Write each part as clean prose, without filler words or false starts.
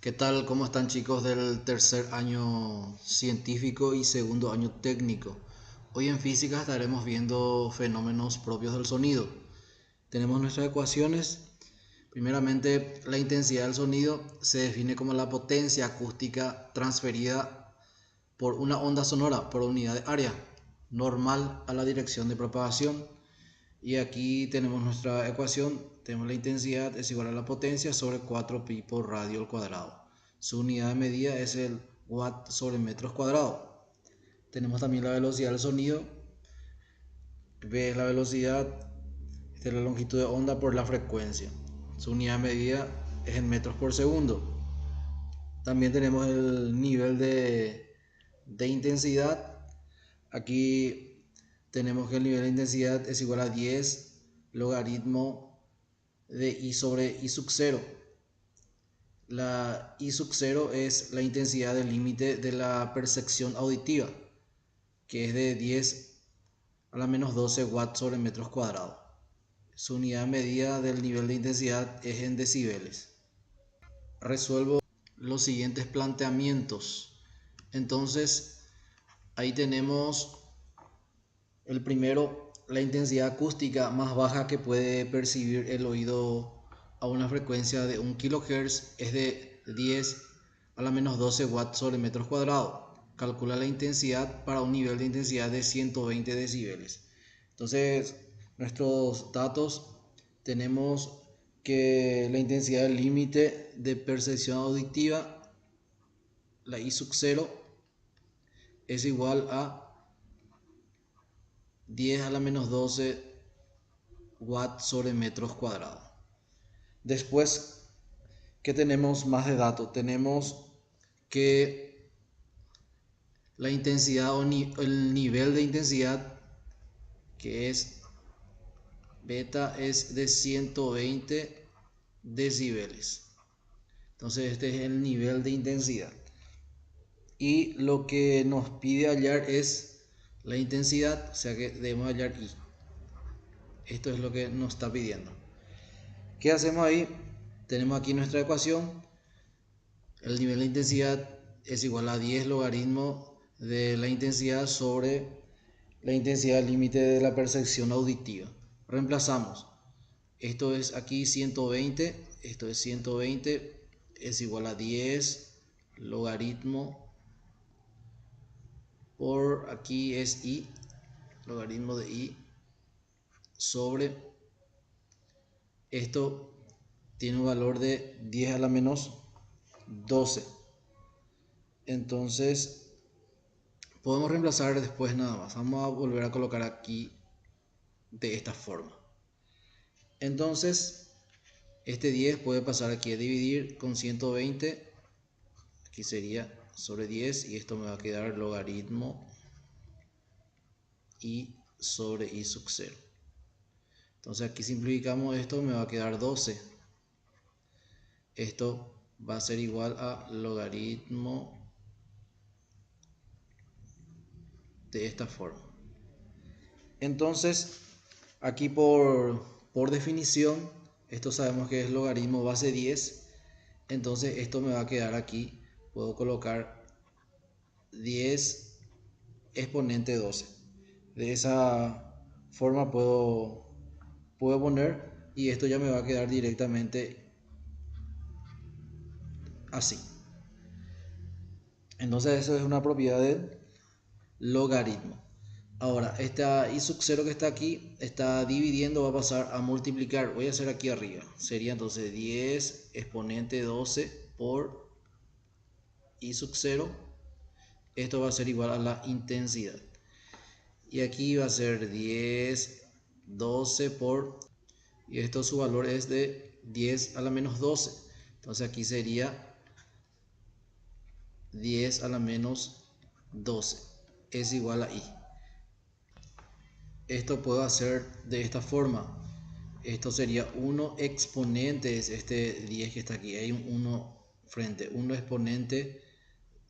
¿Qué tal? ¿Cómo están, chicos del tercer año científico y segundo año técnico? Hoy en física estaremos viendo fenómenos propios del sonido. Tenemos nuestras ecuaciones. Primeramente, la intensidad del sonido se define como la potencia acústica transferida por una onda sonora por unidad de área, normal a la dirección de propagación. Y aquí tenemos nuestra ecuación. Tenemos la intensidad es igual a la potencia sobre 4pi por radio al cuadrado. Su unidad de medida es el watt sobre metros cuadrados. Tenemos también la velocidad del sonido. V es la velocidad, esta es la longitud de onda por la frecuencia. Su unidad de medida es en metros por segundo. También tenemos el nivel de intensidad. Aquí tenemos que el nivel de intensidad es igual a 10 logaritmo de I sobre I sub 0. La I sub 0 es la intensidad del límite de la percepción auditiva, que es de 10 a la menos 12 watts sobre metros cuadrados. Su unidad medida del nivel de intensidad es en decibeles. Resuelvo los siguientes planteamientos. Entonces, ahí tenemos el primero, la intensidad acústica más baja que puede percibir el oído a una frecuencia de 1 kHz es de 10 a la menos 12 watts sobre metros cuadrados. Calcula la intensidad para un nivel de intensidad de 120 decibeles. Entonces, nuestros datos tenemos que la intensidad del límite de percepción auditiva, la I sub 0, es igual a 10 a la menos 12 watts sobre metros cuadrados. Después, ¿qué tenemos más de datos? Tenemos que la intensidad o el nivel de intensidad, que es beta, es de 120 decibeles. Entonces este es el nivel de intensidad. Y lo que nos pide hallar es la intensidad, o sea que debemos hallar I. Esto es lo que nos está pidiendo. ¿Qué hacemos ahí? Tenemos aquí nuestra ecuación. El nivel de intensidad es igual a 10 logaritmo de la intensidad sobre la intensidad límite de la percepción auditiva. Reemplazamos. Esto es aquí 120, esto es 120, es igual a 10 logaritmo por aquí es I, logaritmo de I sobre esto tiene un valor de 10 a la menos 12. Entonces podemos reemplazar después nada más. Vamos a volver a colocar aquí de esta forma. Entonces este 10 puede pasar aquí a dividir con 120. Aquí sería sobre 10 y esto me va a quedar logaritmo I sobre I sub 0. Entonces aquí simplificamos esto, me va a quedar 12. Esto va a ser igual a logaritmo de esta forma. Entonces aquí por definición, esto sabemos que es logaritmo base 10. Entonces esto me va a quedar aquí. Puedo colocar 10 exponente 12. De esa forma puedo poner y esto ya me va a quedar directamente así. Entonces eso es una propiedad del logaritmo. Ahora, esta I sub 0 que está aquí, está dividiendo, va a pasar a multiplicar. Voy a hacer aquí arriba. Sería entonces 10 exponente 12 por I sub 0. Esto va a ser igual a la intensidad. Y aquí va a ser 10, 12 por... Y esto su valor es de 10 a la menos 12. Entonces aquí sería 10 a la menos 12 es igual a I. Esto puedo hacer de esta forma. Esto sería 1 exponente, es este 10 que está aquí. Hay un 1 frente. 1 exponente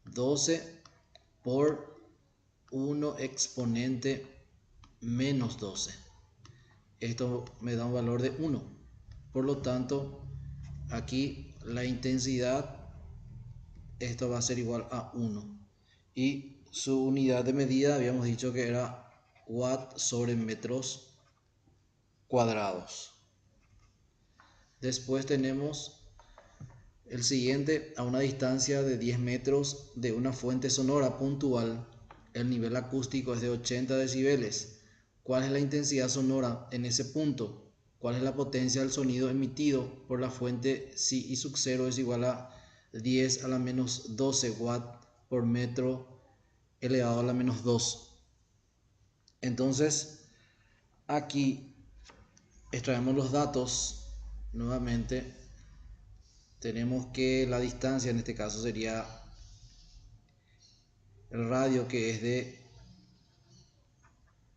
12 por 1 exponente menos 12. Esto me da un valor de 1. Por lo tanto, aquí la intensidad esto va a ser igual a 1. Y su unidad de medida habíamos dicho que era watt sobre metros cuadrados. Después tenemos el siguiente: a una distancia de 10 metros de una fuente sonora puntual, el nivel acústico es de 80 decibeles. ¿Cuál es la intensidad sonora en ese punto? ¿Cuál es la potencia del sonido emitido por la fuente si I sub 0 es igual a 10 a la menos 12 watt por metro elevado a la menos 2? Entonces, aquí extraemos los datos nuevamente. Tenemos que la distancia en este caso sería el radio, que es de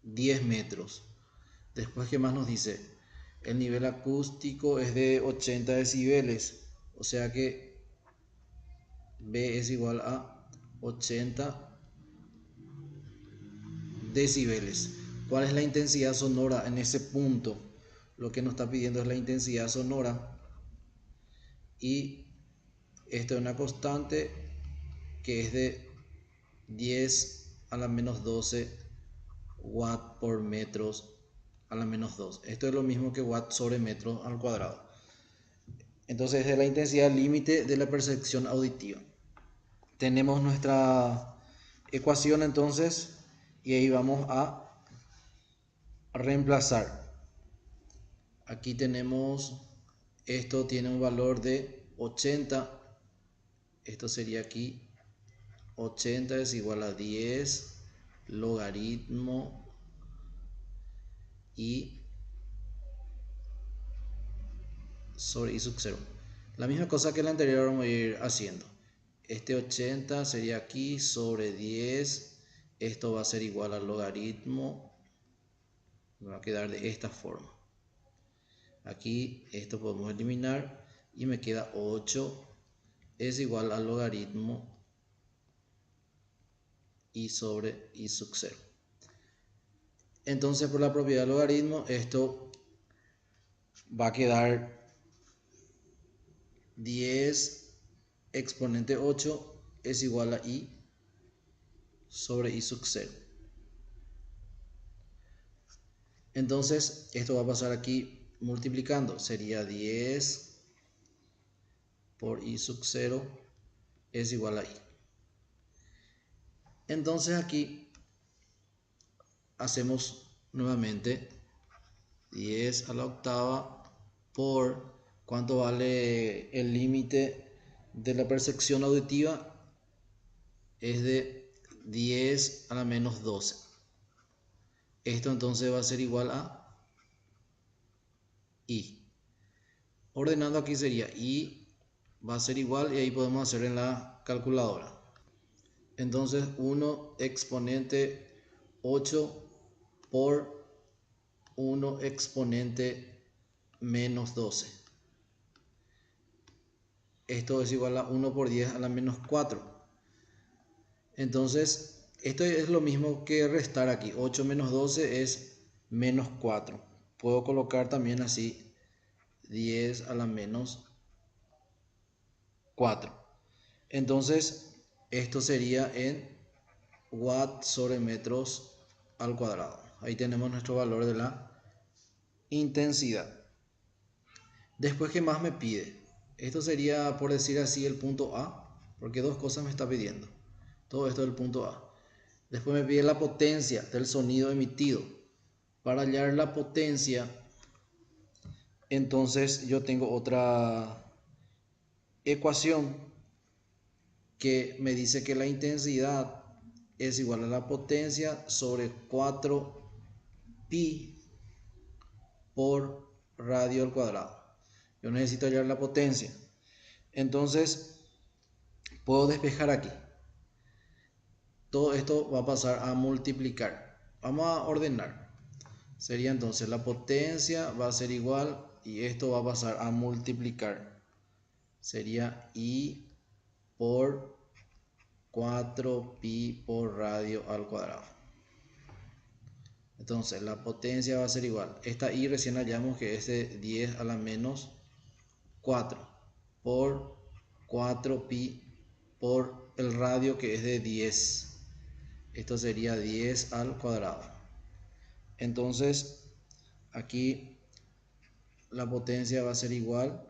10 metros. Después, ¿qué más nos dice? El nivel acústico es de 80 decibeles, o sea que B es igual a 80 decibeles. ¿Cuál es la intensidad sonora en ese punto? Lo que nos está pidiendo es la intensidad sonora, y esto es una constante que es de 10 a la menos 12 watt por metros a la menos 2. Esto es lo mismo que watt sobre metro al cuadrado. Entonces es la intensidad límite de la percepción auditiva. Tenemos nuestra ecuación entonces, y ahí vamos a reemplazar. Aquí tenemos, esto tiene un valor de 80, esto sería aquí 80 es igual a 10 logaritmo I sobre I sub 0. La misma cosa que la anterior vamos a ir haciendo. Este 80 sería aquí sobre 10. Esto va a ser igual al logaritmo. Me va a quedar de esta forma. Aquí esto podemos eliminar y me queda 8 es igual al logaritmo I sobre I sub 0. Entonces, por la propiedad del logaritmo, esto va a quedar 10 exponente 8 es igual a I sobre I sub 0. Entonces, esto va a pasar aquí multiplicando. Sería 10 por I sub 0 es igual a I. Entonces aquí hacemos nuevamente 10 a la octava por cuánto vale el límite de la percepción auditiva, es de 10 a la menos 12. Esto entonces va a ser igual a I. Ordenando aquí sería I va a ser igual, y ahí podemos hacer en la calculadora. Entonces 1 exponente 8 por 1 exponente menos 12. Esto es igual a 1 por 10 a la menos 4. Entonces esto es lo mismo que restar aquí. 8 menos 12 es menos 4. Puedo colocar también así 10 a la menos 4. Entonces esto sería en watt sobre metros al cuadrado. Ahí tenemos nuestro valor de la intensidad. Después, ¿qué más me pide? Esto sería, por decir así, el punto A, porque dos cosas me está pidiendo. Todo esto es el punto A. Después me pide la potencia del sonido emitido. Para hallar la potencia, entonces yo tengo otra ecuación que me dice que la intensidad es igual a la potencia sobre 4 pi por radio al cuadrado. Yo necesito hallar la potencia. Entonces puedo despejar aquí. Todo esto va a pasar a multiplicar. Vamos a ordenar. Sería entonces la potencia va a ser igual, y esto va a pasar a multiplicar. Sería I por 4 pi por radio al cuadrado. Entonces la potencia va a ser igual. Esta I recién hallamos que es de 10 a la menos 4 por 4 pi por el radio, que es de 10. Esto sería 10 al cuadrado. Entonces aquí la potencia va a ser igual.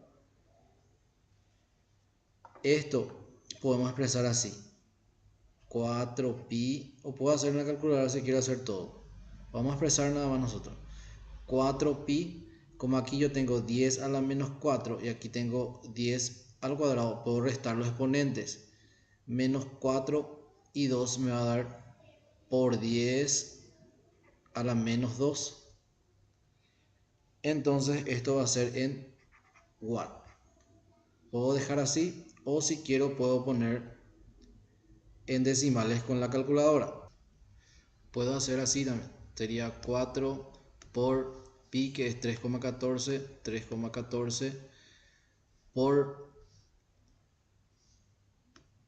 Esto podemos expresar así: 4pi, o puedo hacer una calculadora si quiero hacer todo. Vamos a expresar nada más nosotros. 4pi, como aquí yo tengo 10 a la menos 4 y aquí tengo 10 al cuadrado, puedo restar los exponentes. Menos 4 y 2 me va a dar por 10 a la menos 2. Entonces esto va a ser en watt. Puedo dejar así, o si quiero puedo poner en decimales con la calculadora. Puedo hacer así también. Sería 4 por pi, que es 3,14. 3,14 por...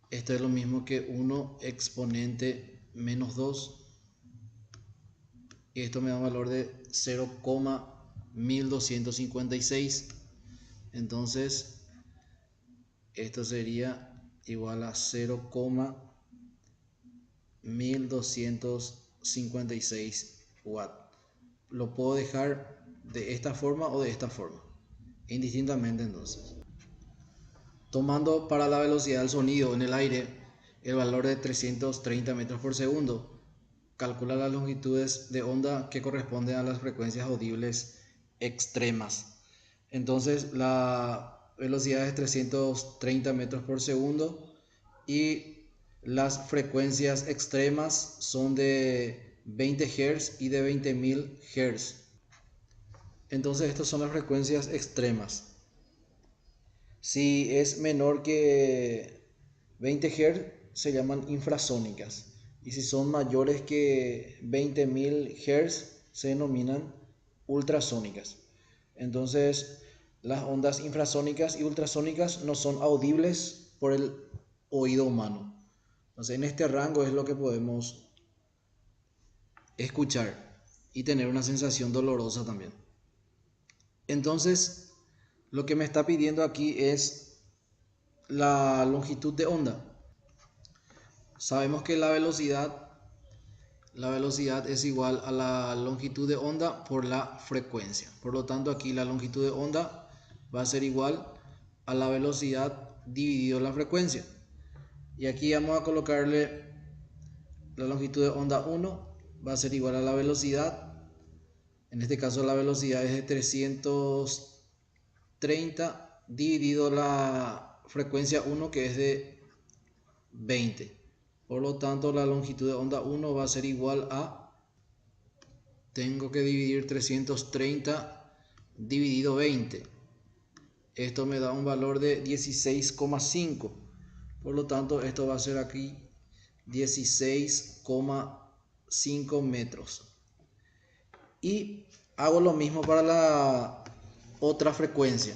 Esto es lo mismo que 1 exponente menos 2. Y esto me da un valor de 0,1256. Entonces esto sería igual a 0,1256 watts. Lo puedo dejar de esta forma o de esta forma, indistintamente. Entonces, tomando para la velocidad del sonido en el aire el valor de 330 metros por segundo, calcula las longitudes de onda que corresponden a las frecuencias audibles extremas. Entonces la velocidad es 330 metros por segundo y las frecuencias extremas son de 20 Hz y de 20.000 Hz. Entonces estas son las frecuencias extremas. Si es menor que 20 Hz se llaman infrasónicas, y si son mayores que 20.000 Hz se denominan ultrasónicas. Entonces las ondas infrasónicas y ultrasónicas no son audibles por el oído humano. Entonces en este rango es lo que podemos escuchar y tener una sensación dolorosa también. Entonces lo que me está pidiendo aquí es la longitud de onda. Sabemos que la velocidad es igual a la longitud de onda por la frecuencia. Por lo tanto, aquí la longitud de onda va a ser igual a la velocidad dividido la frecuencia. Y aquí vamos a colocarle la longitud de onda 1, va a ser igual a la velocidad. En este caso la velocidad es de 330 dividido la frecuencia 1, que es de 20. Por lo tanto, la longitud de onda 1 va a ser igual a... Tengo que dividir 330 dividido 20. Esto me da un valor de 16,5. Por lo tanto, esto va a ser aquí 16,5 metros. Y hago lo mismo para la otra frecuencia.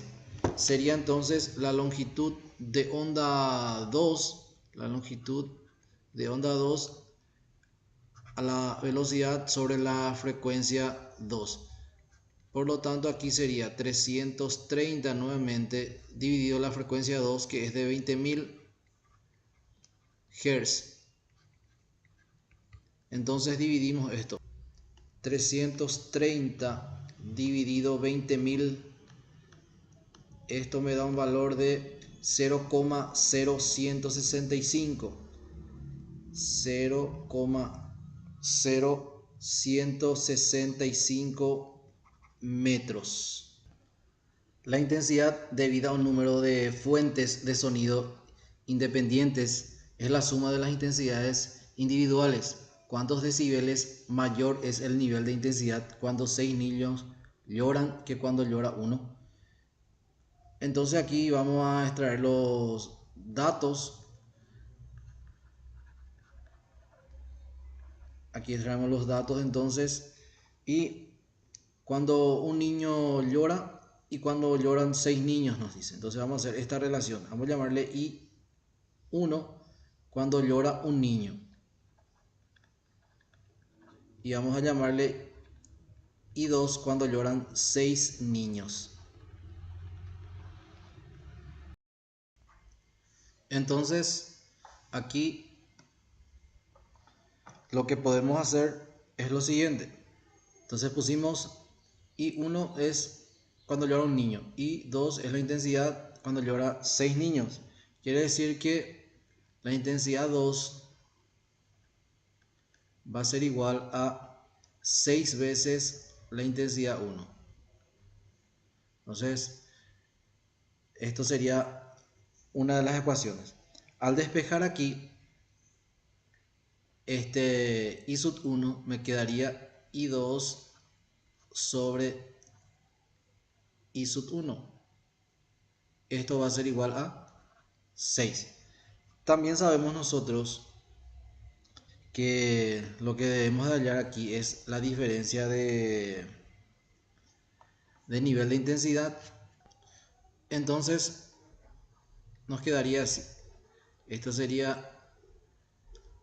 Sería entonces la longitud de onda 2. La longitud de onda 2 a la velocidad sobre la frecuencia 2. Por lo tanto, aquí sería 330 nuevamente dividido la frecuencia 2, que es de 20.000 Hz. Entonces dividimos esto. 330 dividido 20.000. Esto me da un valor de 0,0165. 0,0165 metros. La intensidad, debida a un número de fuentes de sonido independientes, es la suma de las intensidades individuales. ¿Cuántos decibeles mayor es el nivel de intensidad cuando 6 niños lloran que cuando llora uno? Entonces aquí vamos a extraer los datos. Aquí extraemos los datos entonces, y cuando un niño llora y cuando lloran 6 niños nos dice. Entonces vamos a hacer esta relación. Vamos a llamarle I1 cuando llora un niño. Y vamos a llamarle I2 cuando lloran 6 niños. Entonces aquí lo que podemos hacer es lo siguiente. Entonces pusimos I1 es cuando llora un niño, I2 es la intensidad cuando llora 6 niños. Quiere decir que la intensidad 2 va a ser igual a 6 veces la intensidad 1. Entonces, esto sería una de las ecuaciones. Al despejar aquí, este I sub 1 me quedaría I2 sobre I sub 1. Esto va a ser igual a 6. También sabemos nosotros que lo que debemos de hallar aquí es la diferencia de nivel de intensidad. Entonces nos quedaría así. Esto sería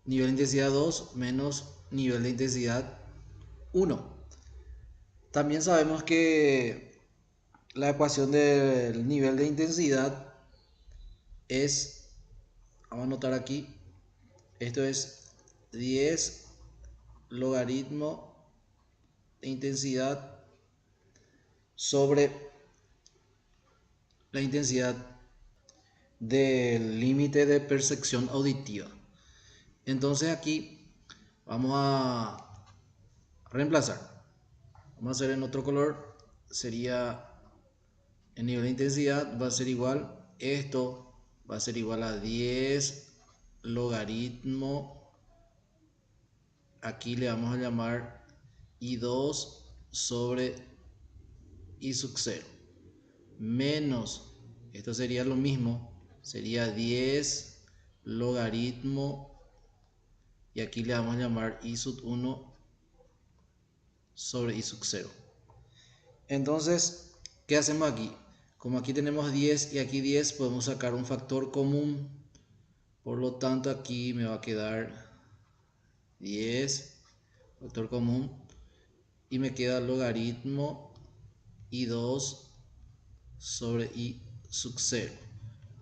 nivel de intensidad 2 menos nivel de intensidad 1. También sabemos que la ecuación del nivel de intensidad es, vamos a anotar aquí, esto es 10 logaritmo de intensidad sobre la intensidad del límite de percepción auditiva. Entonces aquí vamos a reemplazar. Vamos a hacer en otro color. Sería el nivel de intensidad va a ser igual. Esto va a ser igual a 10 logaritmo. Aquí le vamos a llamar I2 sobre I sub 0. Menos, esto sería lo mismo, sería 10 logaritmo, y aquí le vamos a llamar I sub 1 sobre I sub 0. Entonces, ¿qué hacemos aquí? Como aquí tenemos 10 y aquí 10, podemos sacar un factor común. Por lo tanto, aquí me va a quedar 10, factor común, y me queda logaritmo I2 sobre I sub 0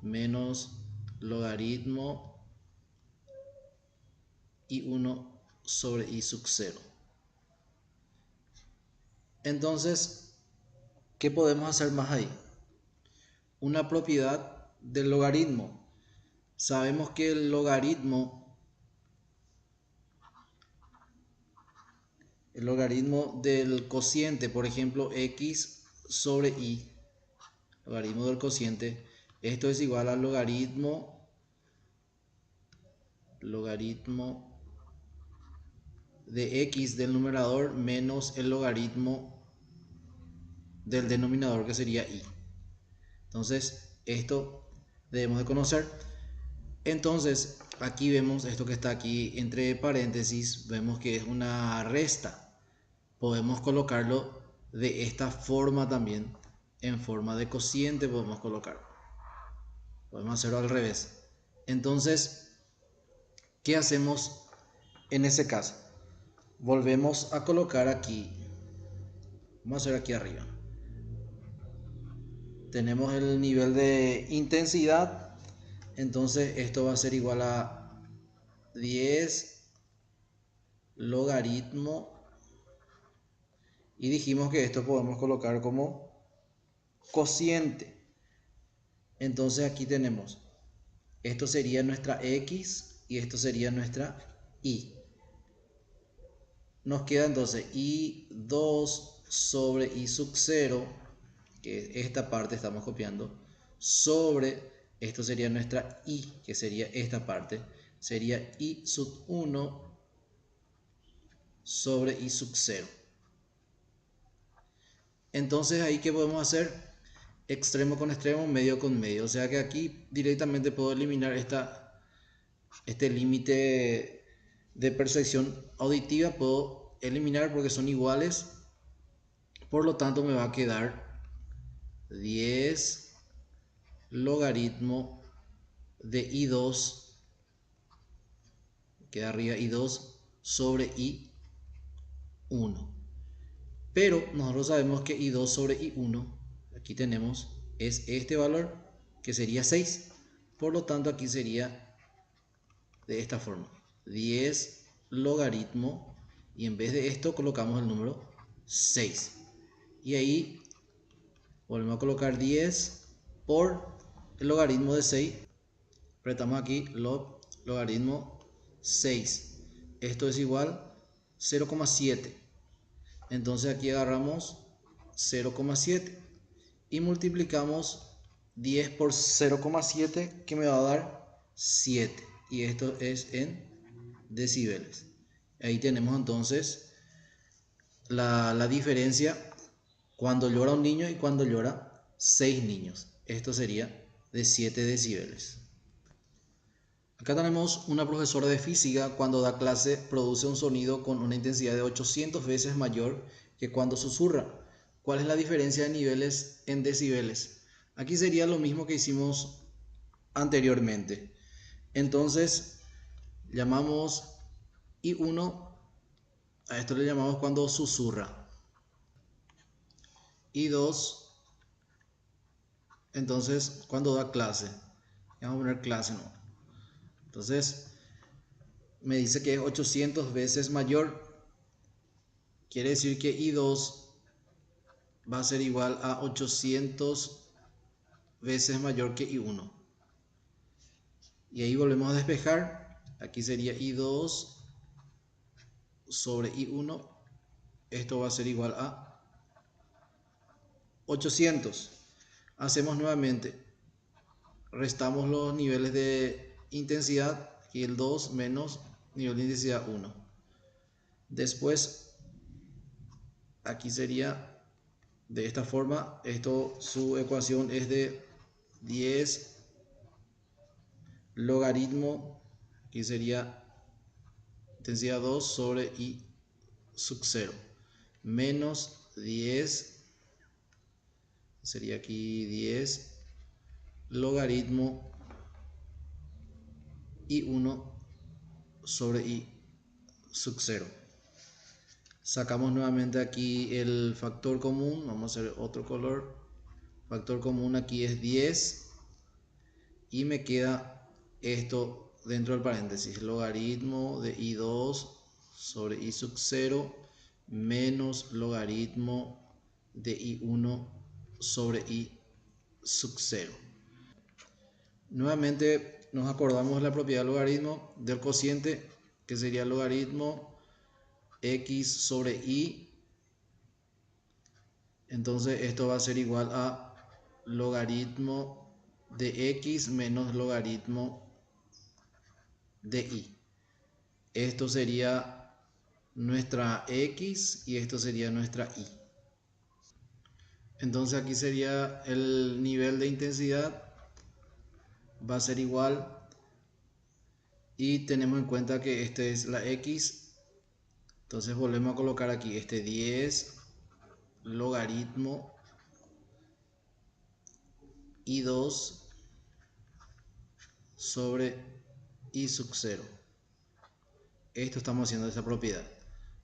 menos logaritmo I1 sobre I sub 0. Entonces, ¿qué podemos hacer más ahí? Una propiedad del logaritmo. Sabemos que el logaritmo del cociente, por ejemplo, x sobre y, logaritmo del cociente, esto es igual al logaritmo de x del numerador menos el logaritmo del denominador, que sería y. Entonces, esto debemos de conocer. Entonces, aquí vemos esto que está aquí entre paréntesis, vemos que es una resta. Podemos colocarlo de esta forma también, en forma de cociente podemos colocarlo. Podemos hacerlo al revés. Entonces, ¿qué hacemos en ese caso? Volvemos a colocar aquí. Vamos a hacer aquí arriba. Tenemos el nivel de intensidad. Entonces esto va a ser igual a 10 logaritmo. Y dijimos que esto podemos colocar como cociente. Entonces aquí tenemos, esto sería nuestra x y esto sería nuestra y. Nos queda entonces I2 sobre I sub 0, que esta parte estamos copiando, sobre, esto sería nuestra I, que sería esta parte, sería I sub 1 sobre I sub 0. Entonces ahí, ¿qué podemos hacer? Extremo con extremo, medio con medio. O sea que aquí directamente puedo eliminar este límite de percepción auditiva, puedo eliminar porque son iguales. Por lo tanto me va a quedar 10 logaritmo de I2, queda arriba I2 sobre I1. Pero nosotros sabemos que I2 sobre I1, aquí tenemos, es este valor, que sería 6. Por lo tanto aquí sería de esta forma. 10 logaritmo, y en vez de esto colocamos el número 6. Y ahí volvemos a colocar 10 por el logaritmo de 6. Apretamos aquí logaritmo 6. Esto es igual a 0,7. Entonces aquí agarramos 0,7 y multiplicamos 10 por 0,7, que me va a dar 7. Y esto es en decibeles. Ahí tenemos entonces la diferencia cuando llora un niño y cuando llora 6 niños. Esto sería de 7 decibeles. Acá tenemos una profesora de física. Cuando da clase produce un sonido con una intensidad de 800 veces mayor que cuando susurra. ¿Cuál es la diferencia de niveles en decibeles? Aquí sería lo mismo que hicimos anteriormente. Entonces llamamos I1, a esto le llamamos cuando susurra. I2, entonces cuando da clase. Vamos a poner clase, ¿no? Entonces me dice que es 800 veces mayor. Quiere decir que I2 va a ser igual a 800 veces mayor que I1. Y ahí volvemos a despejar. Aquí sería I2 sobre I1. Esto va a ser igual a 800. Hacemos nuevamente. Restamos los niveles de intensidad. Y el 2 menos nivel de intensidad 1. Después, aquí sería de esta forma. Su ecuación es de 10 logaritmo, aquí sería intensidad 2 sobre I sub 0, menos 10, sería aquí 10 logaritmo I1 sobre I sub 0. Sacamos nuevamente aquí el factor común. Vamos a hacer otro color. Factor común aquí es 10 y me queda esto dentro del paréntesis: logaritmo de I2 sobre I sub 0 menos logaritmo de I1 sobre I sub 0. Nuevamente nos acordamos de la propiedad del logaritmo del cociente, que sería logaritmo x sobre y. Entonces esto va a ser igual a logaritmo de x menos logaritmo de y. Esto sería nuestra x y esto sería nuestra y. Entonces aquí sería el nivel de intensidad, va a ser igual, y tenemos en cuenta que este es la x. Entonces volvemos a colocar aquí este 10 logaritmo I2 sobre I sub 0. Esto estamos haciendo esta propiedad.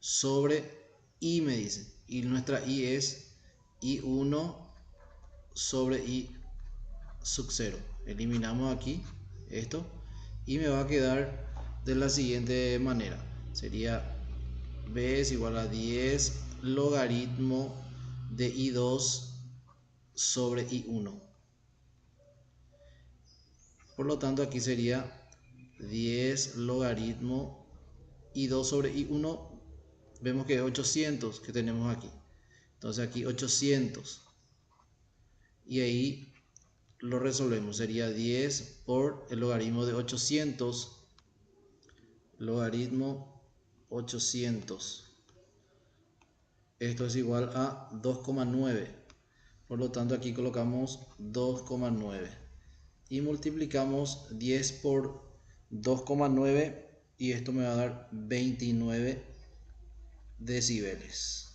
Sobre I me dice. Y nuestra I es I1 sobre I sub 0. Eliminamos aquí esto y me va a quedar de la siguiente manera. Sería B es igual a 10 logaritmo de I2 sobre I1. Por lo tanto aquí sería 10 logaritmo I2 sobre I1. Vemos que es 800 que tenemos aquí. Entonces aquí 800. Y ahí lo resolvemos. Sería 10 por el logaritmo de 800. Logaritmo 800. Esto es igual a 2,9. Por lo tanto aquí colocamos 2,9. Y multiplicamos 10 por 2,9 y esto me va a dar 29 decibeles.